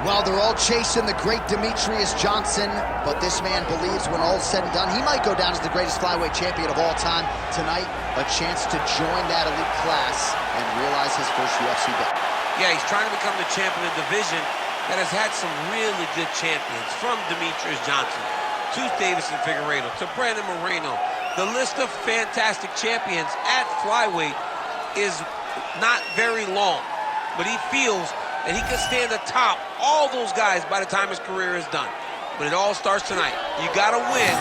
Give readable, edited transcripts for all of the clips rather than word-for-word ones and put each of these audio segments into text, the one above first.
Well, they're all chasing the great Demetrious Johnson, but this man believes when all's said and done, he might go down as the greatest flyweight champion of all time. Tonight, a chance to join that elite class and realize his first UFC belt. Yeah, he's trying to become the champion of the division that has had some really good champions, from Demetrious Johnson to Davison Figueiredo to Brandon Moreno. The list of fantastic champions at flyweight is not very long, but he feels that he can stand atop all those guys by the time his career is done. But it all starts tonight. You gotta win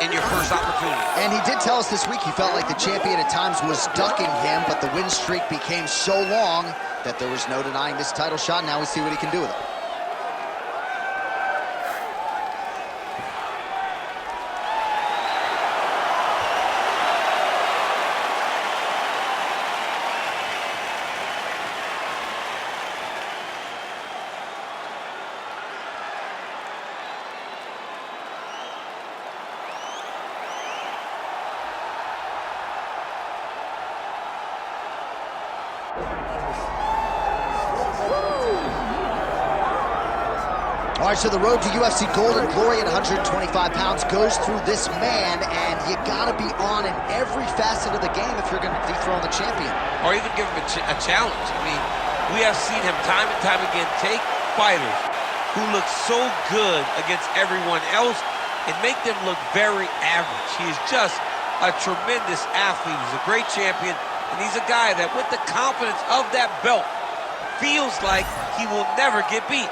in your first opportunity. And he did tell us this week he felt like the champion at times was ducking him, but the win streak became so long that there was no denying this title shot. Now we see what he can do with it. All right, so the road to UFC Gold and Glory at 125 pounds goes through this man, and you gotta be on in every facet of the game if you're gonna dethrone the champion. Or even give him a challenge. I mean, we have seen him time and time again take fighters who look so good against everyone else and make them look very average. He is just a tremendous athlete. He's a great champion, and he's a guy that with the confidence of that belt feels like he will never get beat.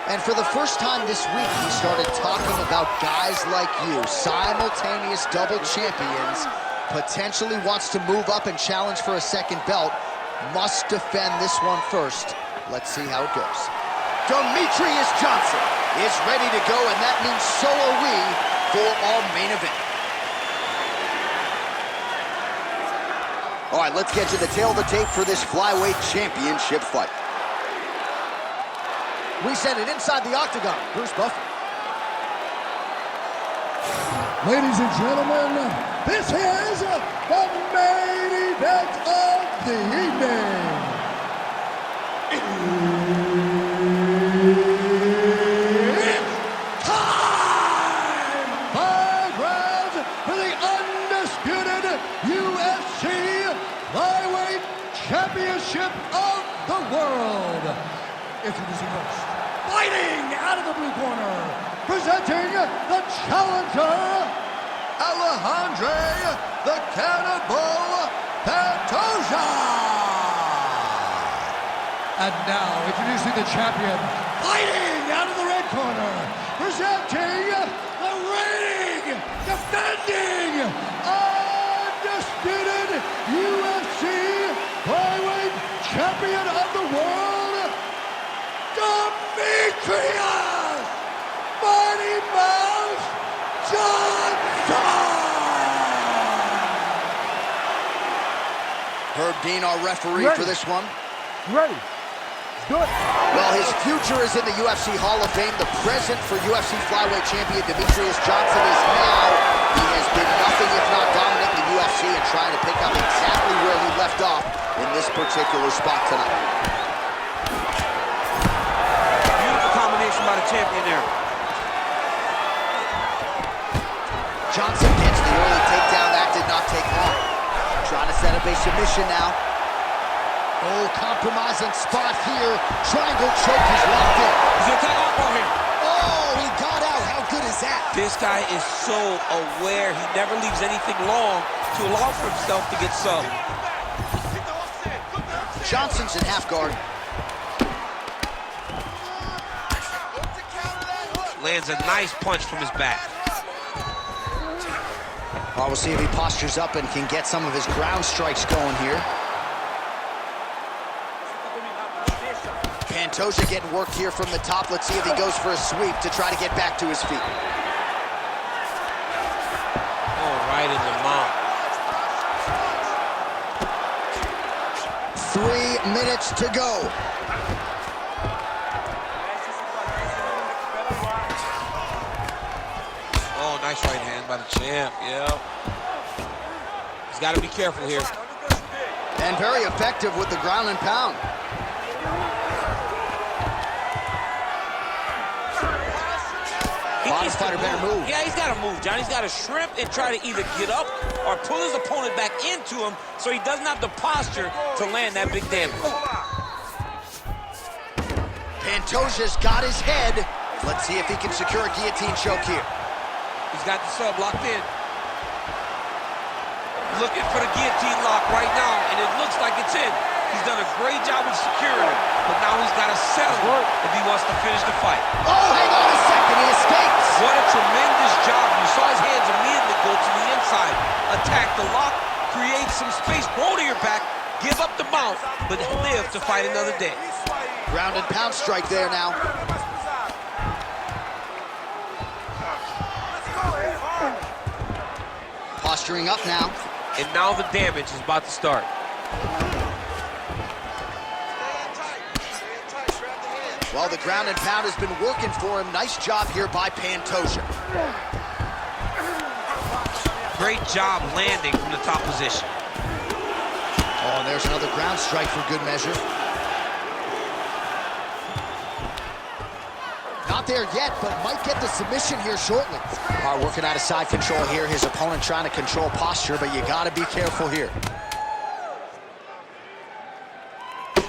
And for the first time this week, he started talking about guys like you, simultaneous double champions, potentially wants to move up and challenge for a second belt, must defend this one first. Let's see how it goes. Demetrious Johnson is ready to go, and that means so are we for our main event. All right, let's get to the tail of the tape for this flyweight championship fight. We send it inside the octagon. Bruce Buffer. Ladies and gentlemen, this is the main event of the evening. It's time! 5 rounds for the undisputed UFC Flyweight Championship of the world. Introducing first, fighting out of the blue corner, presenting the challenger, Alexandre the Cannibal Pantoja. And now, introducing the champion, fighting out of the red corner, presenting the reigning, defending, undisputed UFC Flyweight Champion of the world, Demetrious Mighty Mouse Johnson! Herb Dean, our referee for this one. Ready. Good. Well, his future is in the UFC Hall of Fame. The present for UFC Flyweight Champion Demetrious Johnson is now. He has been nothing if not dominant in the UFC and trying to pick up exactly where he left off in this particular spot tonight. By the champion there. Johnson gets the early takedown. That did not take long. Trying to set up a submission now. Oh, compromising spot here. Triangle choke is locked in. He's gonna take off on him. Oh, he got out. How good is that? This guy is so aware. He never leaves anything long to allow for himself to get subbed. Johnson's in half guard. Lands a nice punch from his back. Oh, we'll see if he postures up and can get some of his ground strikes going here. Pantoja getting worked here from the top. Let's see if he goes for a sweep to try to get back to his feet. Oh, right in the mouth. 3 minutes to go. Oh, nice right hand by the champ, yeah. He's got to be careful here. And very effective with the ground and pound. Bottom fighter better move. Yeah, he's got to move, John. He's got to shrimp and try to either get up or pull his opponent back into him so he doesn't have the posture to land that big damage. Pantoja's got his head. Let's see if he can secure a guillotine choke here. He's got the sub locked in. Looking for the guillotine lock right now, and it looks like it's in. He's done a great job of securing it, but now he's got to settle if he wants to finish the fight. Oh, hang on a second, he escapes. What a tremendous job. You saw his hands immediately go to the inside. Attack the lock, create some space, roll to your back, give up the mount, but live to fight another day. Ground and pound strike there now. Posturing up now. And now the damage is about to start. Well, the ground and pound has been working for him. Nice job here by Pantoja. Great job landing from the top position. Oh, and there's another ground strike for good measure. Not there yet, but might get the submission here shortly. Working out of side control here. His opponent trying to control posture, but you got to be careful here.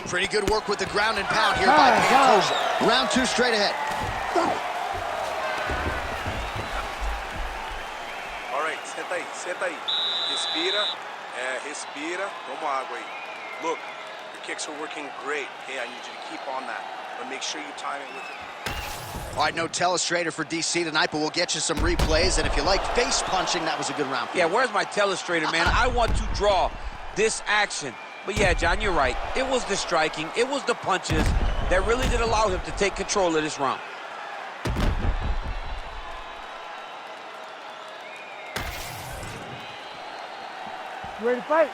Pretty good work with the ground and pound here by Pantoja. Round 2 straight ahead. All right, senta aí. Respira, respira, toma água aí. Look, your kicks are working great. Hey, I need you to keep on that, but make sure you time it with it. All right, no telestrator for DC tonight, but we'll get you some replays. And if you like face punching, that was a good round. Yeah, where's my telestrator, man? I want to draw this action. But yeah, John, you're right. It was the striking, it was the punches that really did allow him to take control of this round. You ready to fight?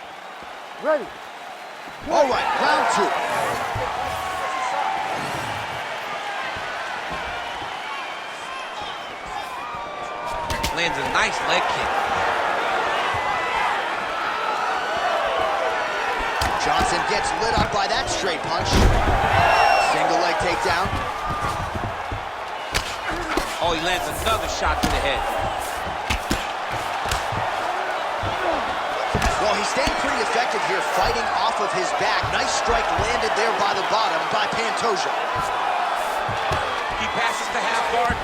Ready. All right, round 2. Lands a nice leg kick. Johnson gets lit up by that straight punch. Single leg takedown. Oh, he lands another shot to the head. Well, he's staying pretty effective here, fighting off of his back. Nice strike landed there by the bottom by Pantoja. He passes to half guard.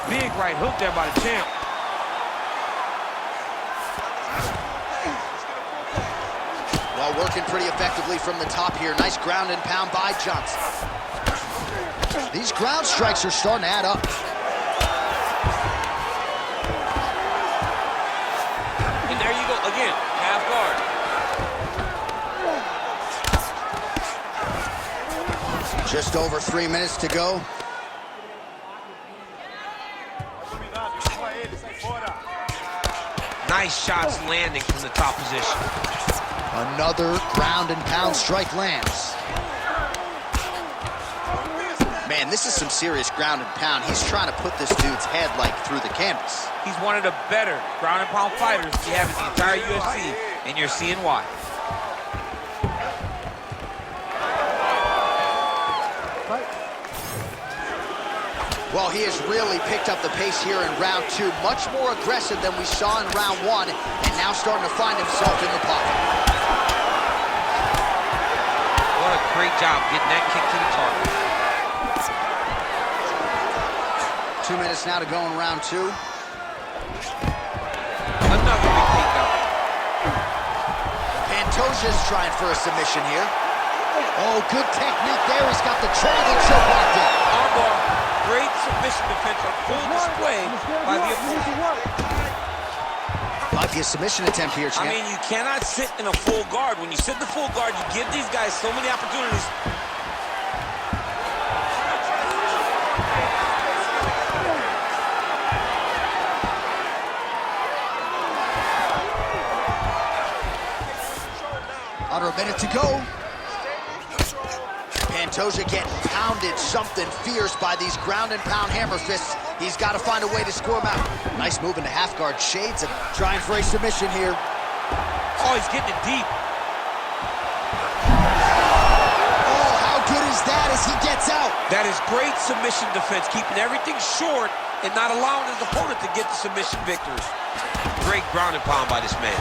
Big right hook there by the champ. Well, working pretty effectively from the top here. Nice ground and pound by Johnson. These ground strikes are starting to add up. And there you go, again, half guard. Just over 3 minutes to go. Nice shots landing from the top position. Another ground and pound strike lands. Man, this is some serious ground and pound. He's trying to put this dude's head like through the canvas. He's one of the better ground and pound fighters we have in the entire UFC, and you're seeing why. Well, he has really picked up the pace here in round 2. Much more aggressive than we saw in round 1, and now starting to find himself in the pocket. What a great job getting that kick to the target. 2 minutes now to go in round 2. Another big takedown. Pantoja's trying for a submission here. Oh, good technique there. He's got the triangle choke locked in. Armbar. Great submission defense on full display by the opponent. Might be a submission attempt here, champ. I mean, you cannot sit in a full guard. When you sit in the full guard, you give these guys so many opportunities. Under a minute to go. Pantoja getting pounded something fierce by these ground and pound hammer fists. He's got to find a way to score him out. Nice move into half guard. Shades of trying for a submission here. Oh, he's getting it deep. Oh, how good is that as he gets out? That is great submission defense, keeping everything short and not allowing his opponent to get the submission victory. Great ground and pound by this man.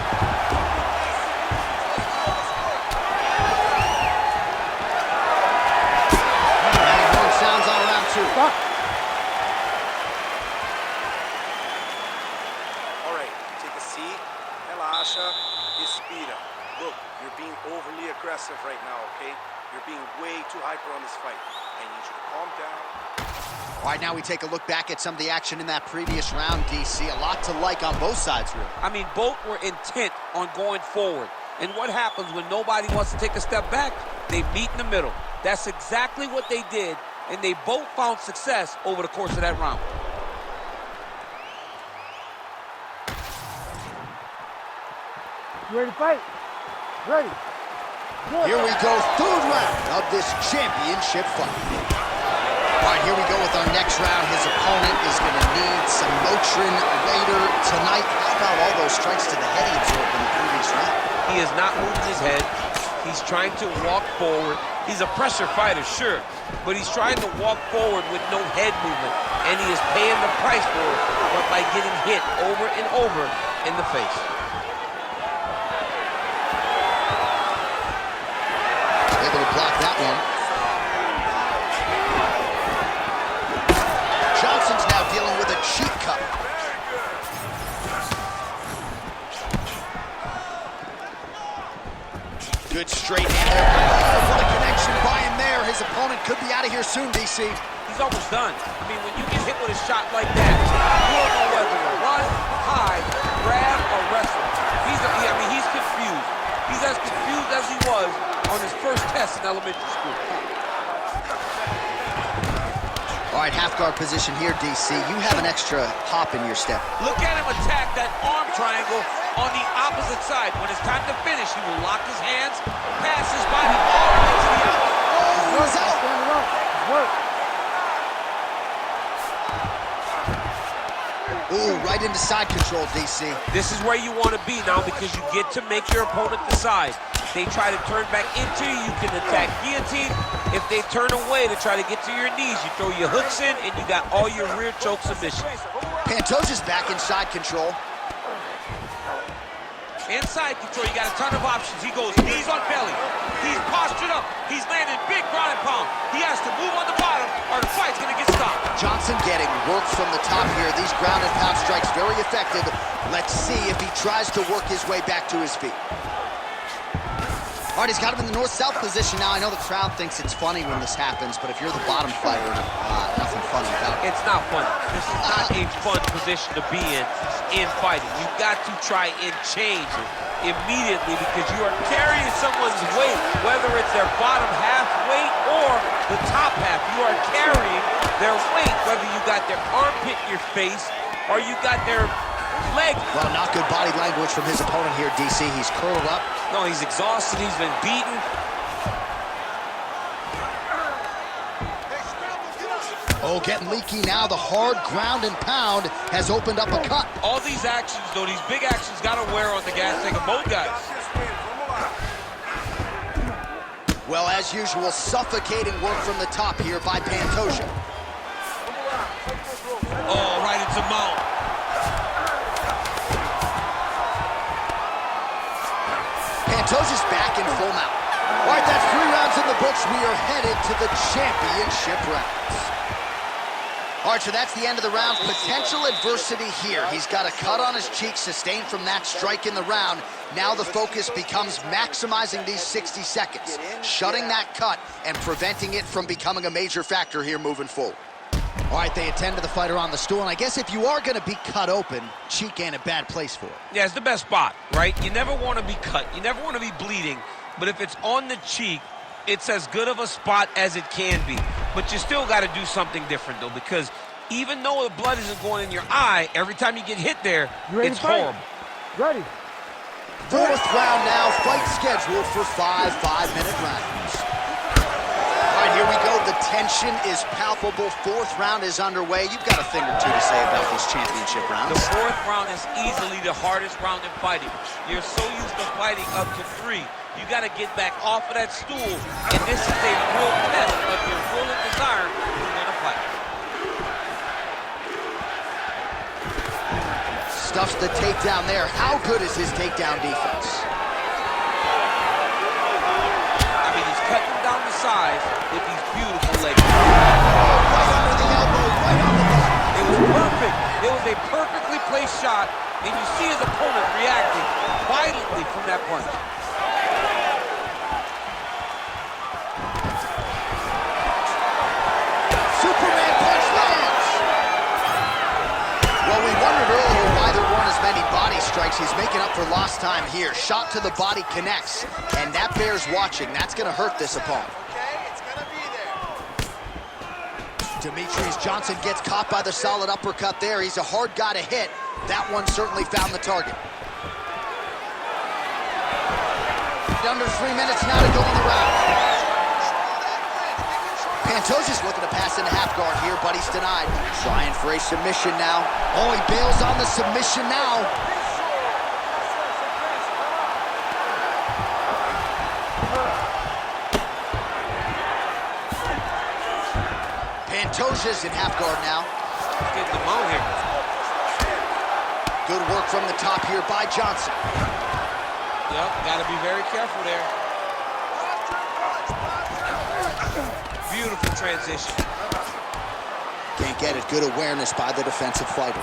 Sounds on round two. All right, take a seat. Relaxa. Respira. Look, you're being overly aggressive right now, okay? You're being way too hyper on this fight. I need you to calm down. All right, now we take a look back at some of the action in that previous round, DC. A lot to like on both sides, really. I mean, both were intent on going forward. And what happens when nobody wants to take a step back? They meet in the middle. That's exactly what they did, and they both found success over the course of that round. You ready to fight? Ready. Good. Here we go, third round of this championship fight. All right, here we go with our next round. His opponent is going to need some Motrin later tonight. How about all those strikes to the head he absorbed in the previous round? He is not moving his head. He's trying to walk forward. He's a pressure fighter, sure, but he's trying to walk forward with no head movement, and he is paying the price for it, but by getting hit over and over in the face. Able to block that one. Johnson's now dealing with a cheek cut. Good straight hand. Oh, what a connection by him there. His opponent could be out of here soon, DC. He's almost done. I mean, when you get hit with a shot like that, you don't know whether to run, hide, grab, or wrestle. He's confused. He's as confused as he was on his first test in elementary school. All right, half guard position here, DC. You have an extra hop in your step. Look at him attack that arm triangle on the opposite side. When it's time to finish, he will lock his hands, pass his body all the way to the outside. Oh, he's out. Stand up. Work. Ooh, right into side control, DC. This is where you want to be now because you get to make your opponent decide. They try to turn back into you, you can attack guillotine. If they turn away to try to get to your knees, you throw your hooks in and you got all your rear choke submissions. Pantoja's back in side control. Inside control, you got a ton of options. He goes knees on belly. He's postured up. He's landing big ground and pound. He has to move on the bottom or the fight's gonna get stopped. Johnson getting work from the top here. These ground and pound strikes very effective. Let's see if he tries to work his way back to his feet. All right, he's got him in the north-south position now. I know the crowd thinks it's funny when this happens, but if you're the bottom fighter, nothing funny about it. It's not funny. This is not a fun position to be in fighting. You've got to try and change it immediately because you are carrying someone's weight, whether it's their bottom half weight or the top half. You are carrying their weight, whether you got their armpit in your face or you got their leg. Well, not good body language from his opponent here, DC. He's curled up. No, he's exhausted. He's been beaten. Oh, getting leaky now. The hard ground and pound has opened up a cut. All these actions, though, these big actions got to wear on the gas tank of both guys. Well, as usual, suffocating work from the top here by Pantoja. Oh, right into mount. Pantoja's back in full mount. All right, that's 3 rounds in the books. We are headed to the championship rounds. All right, so that's the end of the round. Potential adversity here. He's got a cut on his cheek sustained from that strike in the round. Now the focus becomes maximizing these 60 seconds, shutting that cut and preventing it from becoming a major factor here moving forward. All right, they attend to the fighter on the stool, and I guess if you are going to be cut open, cheek ain't a bad place for it. Yeah, it's the best spot, right? You never want to be cut. You never want to be bleeding, but if it's on the cheek, it's as good of a spot as it can be. But you still got to do something different, though, because even though the blood isn't going in your eye, every time you get hit there, it's horrible. Ready. 4th round now, fight scheduled for 5 5-minute rounds. All right, here here we go. The tension is palpable. Fourth round is underway. You've got a thing or two to say about these championship rounds. The fourth round is easily the hardest round in fighting. You're so used to fighting up to 3. You got to get back off of that stool, and this is a real test of your will and desire to win a fight. Stuffs the takedown there. How good is his takedown defense? I mean, he's cutting down the size with these beautiful legs. Right under the elbow, right on the butt. It was perfect. It was a perfectly placed shot, and you see his opponent reacting violently from that punch. Superman punch lands. Well, we wondered earlier why there weren't as many body strikes. He's making up for lost time here. Shot to the body connects, and that bears watching. That's going to hurt this opponent. Demetrious Johnson gets caught by the solid uppercut there. He's a hard guy to hit. That one certainly found the target. Under 3 minutes now to go in the round. Pantoja's looking to pass into half guard here, but he's denied. Trying for a submission now. Oh, he bails on the submission now. Pantoja's in half guard now. He's getting the mount here. Good work from the top here by Johnson. Yep, got to be very careful there. Beautiful transition. Can't get it. Good awareness by the defensive fighter.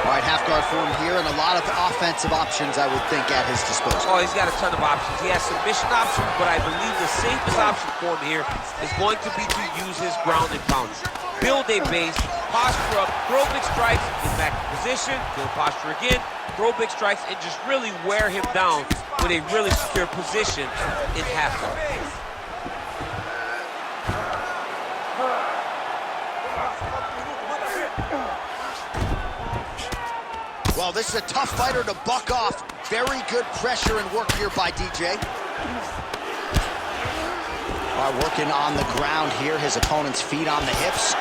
All right, half guard for him here, and a lot of offensive options, I would think, at his disposal. Oh, he's got a ton of options. He has submission options, but I believe the safest option for him here is going to be to use his ground and pound. Build a base, posture up, throw big strikes, get back in position, build posture again, throw big strikes, and just really wear him down with a really secure position in half guard. Well, this is a tough fighter to buck off. Very good pressure and work here by DJ. All right, working on the ground here. His opponent's feet on the hips.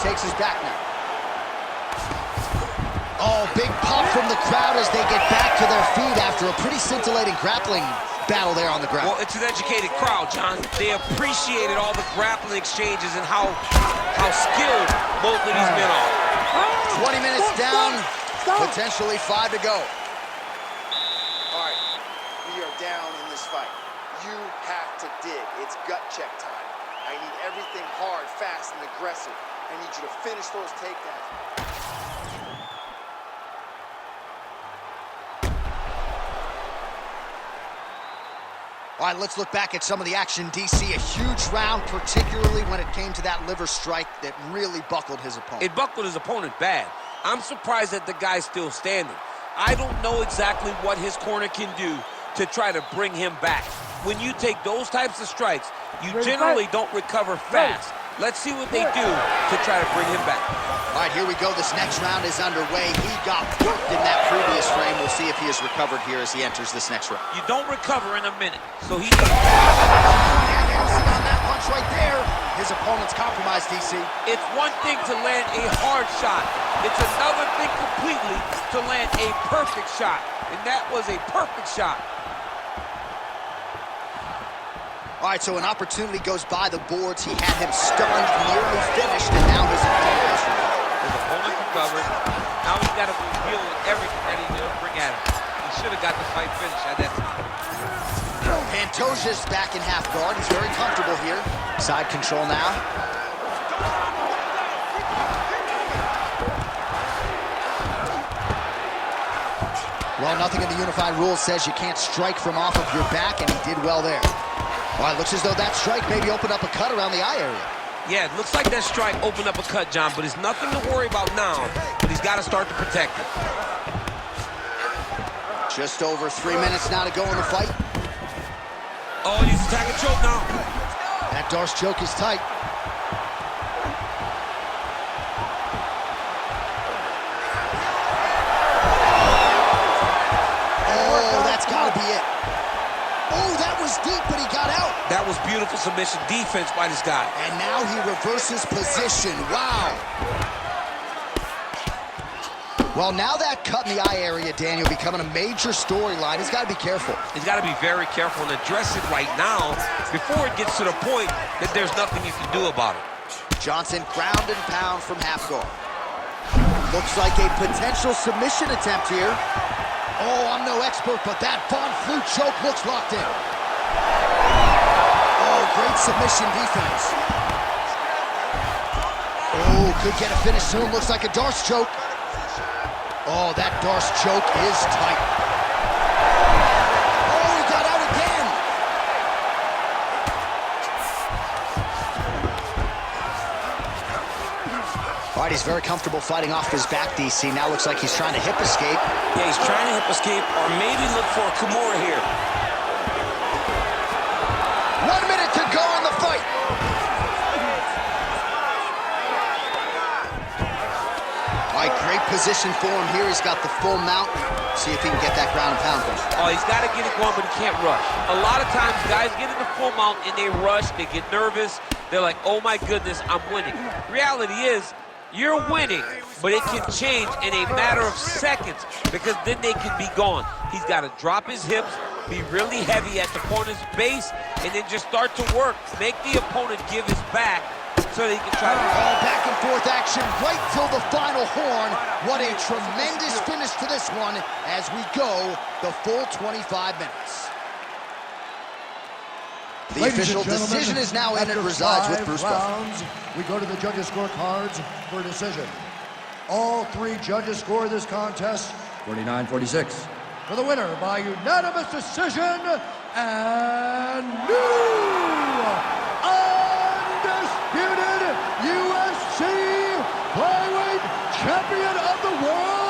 Takes his back now. Oh, big pop from the crowd as they get back to their feet after a pretty scintillating grappling battle there on the ground. Well, it's an educated crowd, John. They appreciated all the grappling exchanges and how skilled both of these men are. 20 minutes down, potentially 5 to go. All right, we are down in this fight. You have to dig. It's gut check time. I need everything hard, fast, and aggressive. I need you to finish those takedowns. All right, let's look back at some of the action, DC. A huge round, particularly when it came to that liver strike that really buckled his opponent. It buckled his opponent bad. I'm surprised that the guy's still standing. I don't know exactly what his corner can do to try to bring him back. When you take those types of strikes, you generally don't recover fast. Let's see what they do to try to bring him back. All right, here we go. This next round is underway. He got worked in that previous frame. We'll see if he has recovered here as he enters this next round. You don't recover in a minute, so he... On that punch right there, his opponent's compromised, DC. It's one thing to land a hard shot. It's another thing completely to land a perfect shot. And that was a perfect shot. All right, so an opportunity goes by the boards. He had him stunned, nearly finished, and now his opponent has recovered. His opponent recovered. Now he's got to deal with everything that he's going to bring at him. He should have got the fight finished at that time. Pantoja's back in half guard. He's very comfortable here. Side control now. Well, nothing in the unified rules says you can't strike from off of your back, and he did well there. All right, looks as though that strike maybe opened up a cut around the eye area. Yeah, it looks like that strike opened up a cut, John, but it's nothing to worry about now, but he's got to start to protect it. Just over 3 minutes now to go in the fight. Oh, he's attacking choke now. That Darce choke is tight. Oh, be it. Oh, that was deep, but he got out. That was beautiful submission defense by this guy. And now he reverses position. Wow. Well, now that cut in the eye area, Daniel, becoming a major storyline. He's got to be careful. He's got to be very careful and address it right now before it gets to the point that there's nothing you can do about it. Johnson ground and pound from half guard. Looks like a potential submission attempt here. Oh, I'm no expert, but that Von Flue choke looks locked in. Oh, great submission defense. Oh, could get a finish soon. Looks like a Darce choke. Oh, that Darce choke is tight. Oh, he got out again. All right, he's very comfortable fighting off his back, DC. Now looks like he's trying to hip escape. Yeah, he's trying to hip escape or maybe look for a Kimura here. 1 minute to go in the fight. All right, great position for him here. He's got the full mount. See if he can get that ground and pound going. Oh, he's got to get it going, but he can't rush. A lot of times, guys get in the full mount and they rush, they get nervous. They're like, oh my goodness, I'm winning. Reality is, you're winning, but it can change in a matter of seconds because then they can be gone. He's got to drop his hips, be really heavy at the opponent's base, and then just start to work. Make the opponent give his back so that he can try to... All back and forth action right till the final horn. What a tremendous finish to this one as we go the full 25 minutes. The official decision is now in and resides with Bruce rounds, we go to the judges' scorecards for a decision. All three judges score this contest 49-46. For the winner by unanimous decision and new undisputed UFC flyweight champion of the world,